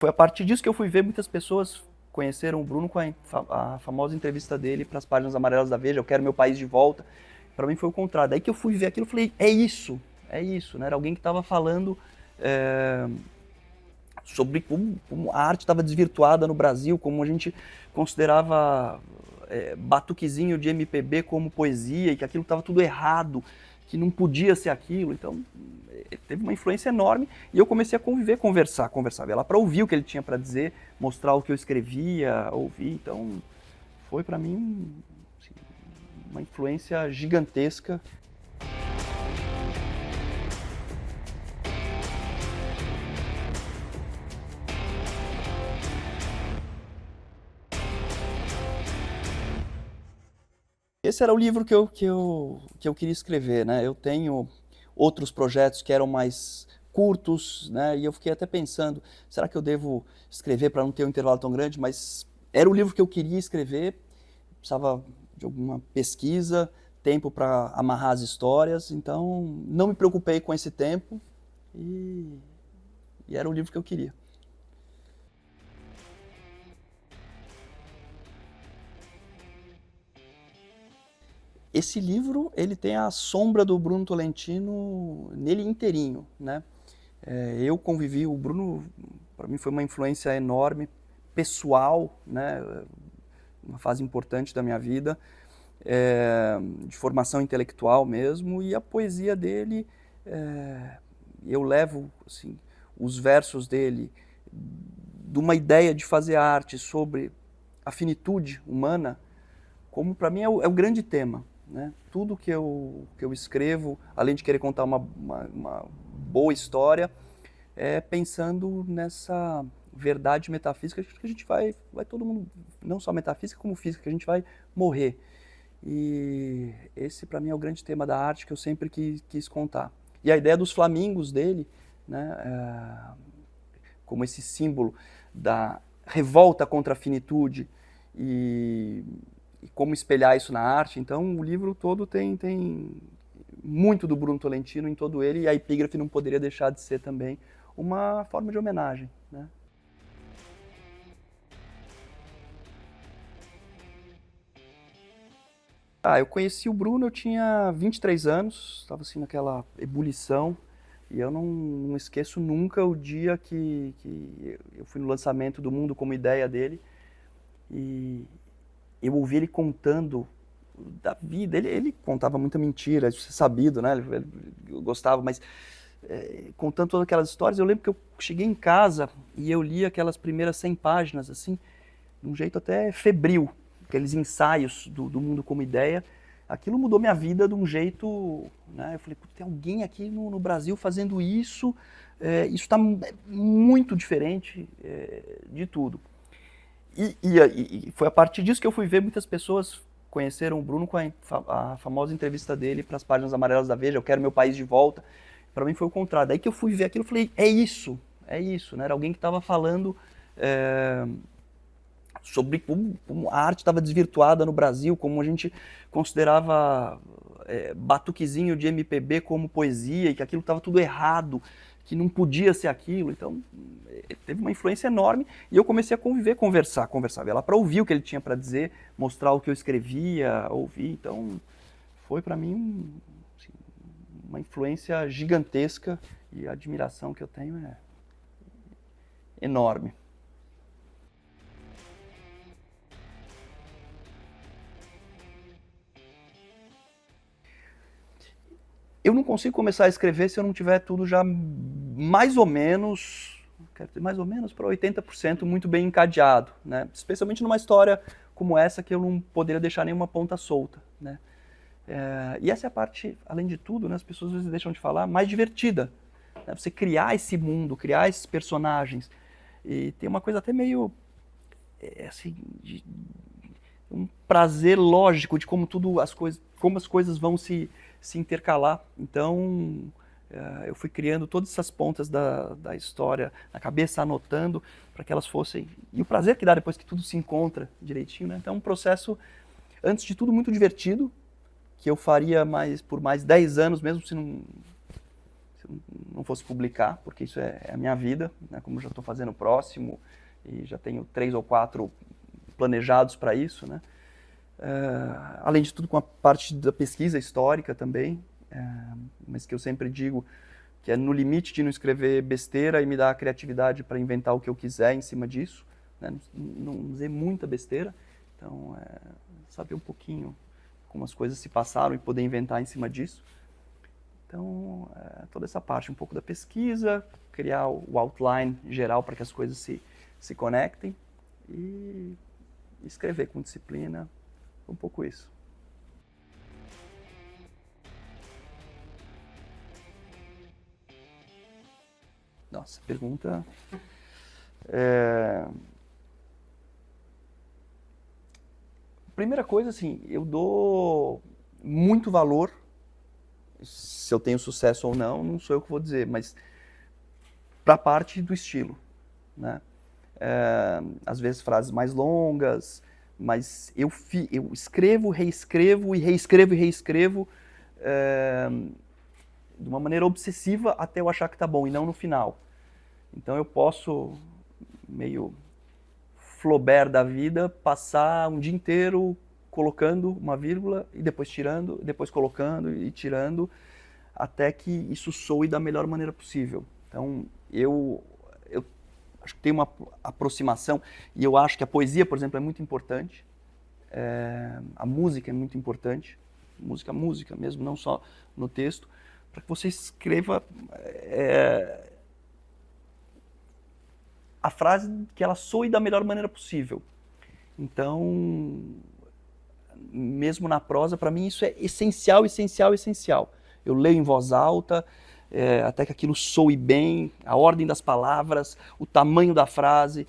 Foi a partir disso que eu fui ver muitas pessoas conheceram o Bruno com a famosa entrevista dele para as páginas amarelas da Veja, eu quero meu país de volta. Para mim foi o contrário. Daí que eu fui ver aquilo e falei, é isso. Né? Era alguém que estava falando sobre como a arte estava desvirtuada no Brasil, como a gente considerava batuquezinho de MPB como poesia e que aquilo estava tudo errado, que não podia ser aquilo. Então, teve uma influência enorme e eu comecei a conversar, ia lá para ouvir o que ele tinha para dizer, mostrar o que eu escrevia, ouvir. Então, foi para mim assim, uma influência gigantesca. Esse era o livro que eu queria escrever, né? Eu tenho outros projetos que eram mais curtos, né? E eu fiquei até pensando, será que eu devo escrever para não ter um intervalo tão grande? Mas era o livro que eu queria escrever, precisava de alguma pesquisa, tempo para amarrar as histórias, então não me preocupei com esse tempo e, e era o livro que eu queria. Esse livro, ele tem a sombra do Bruno Tolentino nele inteirinho, né? Eu convivi, o Bruno, para mim foi uma influência enorme, pessoal, né? Uma fase importante da minha vida, de formação intelectual mesmo, e a poesia dele, eu levo assim, os versos dele de uma ideia de fazer arte sobre a finitude humana, como para mim é o grande tema. Né? Tudo que eu escrevo, além de querer contar uma boa história, é pensando nessa verdade metafísica que a gente vai todo mundo, não só metafísica como física, que a gente vai morrer. E esse para mim é o grande tema da arte que eu sempre quis contar. E a ideia dos flamingos dele, né, como esse símbolo da revolta contra a finitude e como espelhar isso na arte. Então o livro todo tem muito do Bruno Tolentino em todo ele, e a epígrafe não poderia deixar de ser também uma forma de homenagem. Né? Eu conheci o Bruno, eu tinha 23 anos, estava assim naquela ebulição, e eu não esqueço nunca o dia que eu fui no lançamento do Mundo como Ideia dele, e eu ouvi ele contando da vida. Ele contava muita mentira, isso é sabido, né? Eu gostava, mas contando todas aquelas histórias, eu lembro que eu cheguei em casa e eu li aquelas primeiras 100 páginas, assim, de um jeito até febril, aqueles ensaios do Mundo como Ideia. Aquilo mudou minha vida de um jeito, né? Eu falei, tem alguém aqui no Brasil fazendo isso, isso está muito diferente de tudo. E foi a partir disso que eu fui ver muitas pessoas conheceram o Bruno com a famosa entrevista dele para as páginas amarelas da Veja, eu quero meu país de volta. Para mim foi o contrário. Daí que eu fui ver aquilo e falei, é isso. Né? Era alguém que estava falando sobre como a arte estava desvirtuada no Brasil, como a gente considerava batuquezinho de MPB como poesia e que aquilo estava tudo errado, que não podia ser aquilo. Então, teve uma influência enorme e eu comecei a conversar, ia lá para ouvir o que ele tinha para dizer, mostrar o que eu escrevia, ouvir. Então, foi para mim assim, uma influência gigantesca e a admiração que eu tenho é enorme. Eu não consigo começar a escrever se eu não tiver tudo já mais ou menos, quero dizer, mais ou menos para 80% muito bem encadeado, né? Especialmente numa história como essa que eu não poderia deixar nenhuma ponta solta, né? E essa é a parte, além de tudo, né, as pessoas às vezes deixam de falar, mais divertida. Né? Você criar esse mundo, criar esses personagens. E tem uma coisa até meio assim, um prazer lógico de como como as coisas vão se intercalar. Então, eu fui criando todas essas pontas da história na cabeça, anotando, para que elas fossem... E o prazer que dá depois que tudo se encontra direitinho, né? Então, é um processo, antes de tudo, muito divertido, que eu faria por mais 10 anos, mesmo se se eu não fosse publicar, porque isso é a minha vida, né? Como eu já estou fazendo o próximo e já tenho 3 ou 4 planejados para isso, né? Além de tudo com a parte da pesquisa histórica também, mas que eu sempre digo que é no limite de não escrever besteira e me dar a criatividade para inventar o que eu quiser em cima disso, né? Não dizer muita besteira, então saber um pouquinho como as coisas se passaram e poder inventar em cima disso. Então, toda essa parte, um pouco da pesquisa, criar o outline geral para que as coisas se conectem e escrever com disciplina, um pouco isso. Nossa, pergunta... Primeira coisa, assim, eu dou muito valor, se eu tenho sucesso ou não sou eu que vou dizer, mas para a parte do estilo, né? Às vezes frases mais longas, mas eu escrevo, reescrevo e reescrevo e reescrevo de uma maneira obsessiva até eu achar que tá bom, e não no final. Então eu posso, meio Flaubert da vida, passar um dia inteiro colocando uma vírgula e depois tirando, depois colocando e tirando, até que isso soe da melhor maneira possível. Então eu acho que tem uma aproximação, e eu acho que a poesia, por exemplo, é muito importante, a música é muito importante, música mesmo, não só no texto, para que você escreva a frase que ela soe da melhor maneira possível. Então, mesmo na prosa, para mim isso é essencial, essencial, essencial. Eu leio em voz alta, até que aquilo soe bem, a ordem das palavras, o tamanho da frase,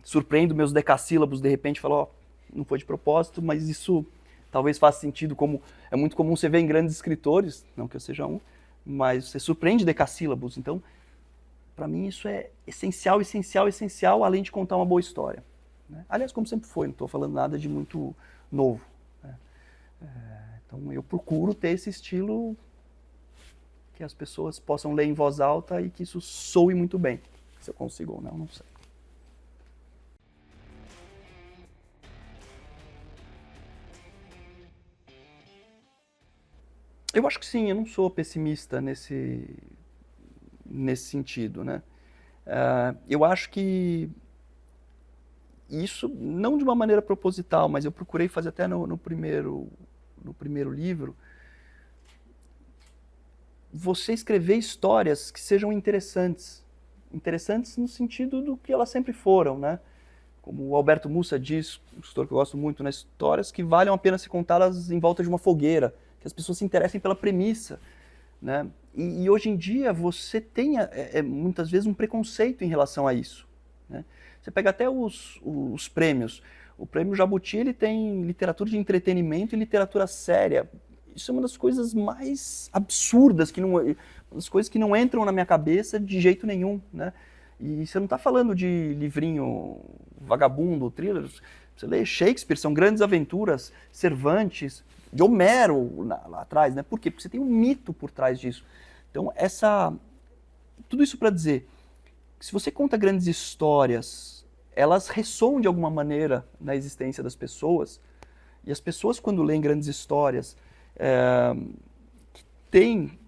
surpreendo meus decassílabos, de repente falo, ó, não foi de propósito, mas isso talvez faça sentido, como é muito comum você ver em grandes escritores, não que eu seja um, mas você surpreende decassílabos. Então, para mim isso é essencial, essencial, essencial, além de contar uma boa história, né? Aliás, como sempre foi, não estou falando nada de muito novo, né? Então eu procuro ter esse estilo que as pessoas possam ler em voz alta e que isso soe muito bem. Se eu consigo ou não, não sei. Eu acho que sim, eu não sou pessimista nesse sentido, né? Eu acho que isso, não de uma maneira proposital, mas eu procurei fazer até no primeiro livro, você escrever histórias que sejam interessantes. Interessantes no sentido do que elas sempre foram, né? Como o Alberto Mussa diz, um escritor que eu gosto muito, né? Histórias que valham a pena ser contadas em volta de uma fogueira, que as pessoas se interessem pela premissa, né? E hoje em dia você tem muitas vezes um preconceito em relação a isso, né? Você pega até os prêmios. O prêmio Jabuti, ele tem literatura de entretenimento e literatura séria. Isso é uma das coisas mais absurdas, uma das coisas que não entram na minha cabeça de jeito nenhum, né? E você não está falando de livrinho vagabundo, thriller. Você lê Shakespeare, são grandes aventuras, Cervantes, de Homero lá atrás, né? Por quê? Porque você tem um mito por trás disso. Então, tudo isso para dizer que se você conta grandes histórias, elas ressoam de alguma maneira na existência das pessoas, e as pessoas, quando leem grandes histórias, que tem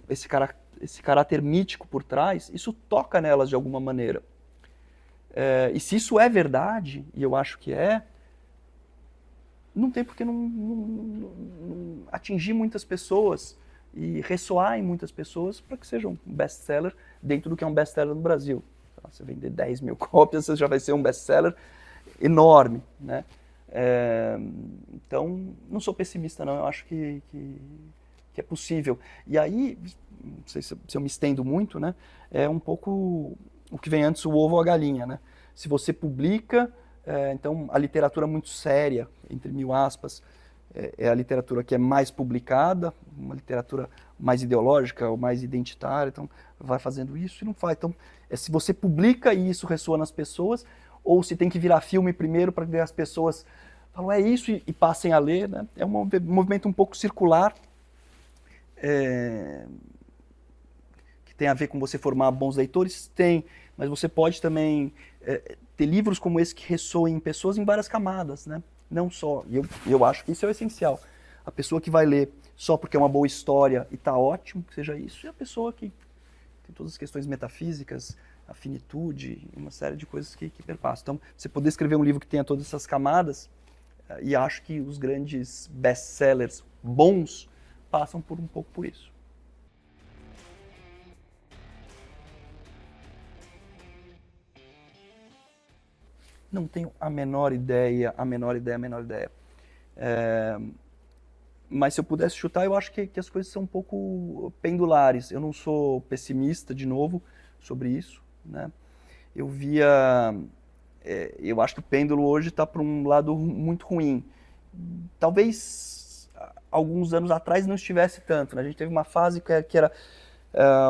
esse caráter mítico por trás, isso toca nelas de alguma maneira. E se isso é verdade, e eu acho que não tem por que não atingir muitas pessoas e ressoar em muitas pessoas para que seja um best-seller dentro do que é um best-seller no Brasil. Você vender 10 mil cópias, você já vai ser um best-seller enorme, né? Então, não sou pessimista não, eu acho que é possível. E aí, não sei se eu me estendo muito, né? É um pouco o que vem antes, o ovo ou a galinha, né? Se você publica, então a literatura muito séria, entre mil aspas, é a literatura que é mais publicada, uma literatura mais ideológica ou mais identitária, então vai fazendo isso e não faz. Então, se você publica e isso ressoa nas pessoas, ou se tem que virar filme primeiro para que as pessoas falam, é isso, e passem a ler, né? É um movimento um pouco circular, tem a ver com você formar bons leitores? Tem, mas você pode também ter livros como esse que ressoem em pessoas em várias camadas, né? Não só, e eu acho que isso é o essencial. A pessoa que vai ler só porque é uma boa história e tá ótimo que seja isso, e a pessoa que tem todas as questões metafísicas, a finitude, uma série de coisas que perpassam. Então, você poder escrever um livro que tenha todas essas camadas, e acho que os grandes best-sellers bons passam por um pouco por isso. Não tenho a menor ideia, a menor ideia, a menor ideia. Mas se eu pudesse chutar, eu acho que as coisas são um pouco pendulares. Eu não sou pessimista, de novo, sobre isso, né? Eu via... eu acho que o pêndulo hoje está para um lado muito ruim. Talvez alguns anos atrás não estivesse tanto, né? A gente teve uma fase que era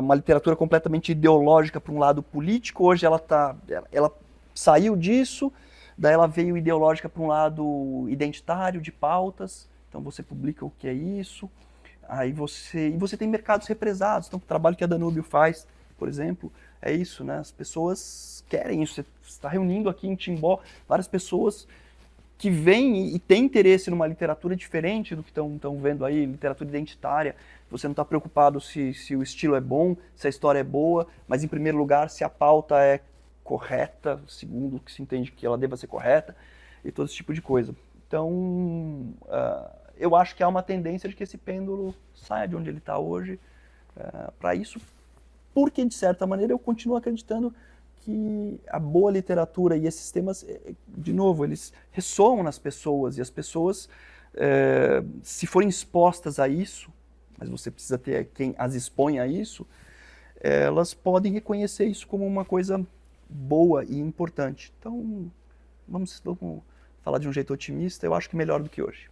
uma literatura completamente ideológica para um lado político. Hoje ela saiu disso, daí ela veio ideológica para um lado identitário, de pautas. Então você publica o que é isso, e você tem mercados represados. Então o trabalho que a Danúbio faz, por exemplo, é isso, né? As pessoas querem isso. Você está reunindo aqui em Timbó várias pessoas que vêm e têm interesse numa literatura diferente do que estão vendo aí, literatura identitária. Você não está preocupado se o estilo é bom, se a história é boa, mas em primeiro lugar se a pauta é correta, segundo o que se entende que ela deva ser correta, e todo esse tipo de coisa. Então, eu acho que há uma tendência de que esse pêndulo saia de onde ele está hoje para isso, porque, de certa maneira, eu continuo acreditando que a boa literatura e esses temas, de novo, eles ressoam nas pessoas, e as pessoas, se forem expostas a isso, mas você precisa ter quem as expõe a isso, elas podem reconhecer isso como uma coisa boa e importante. Então, vamos falar de um jeito otimista, eu acho que melhor do que hoje.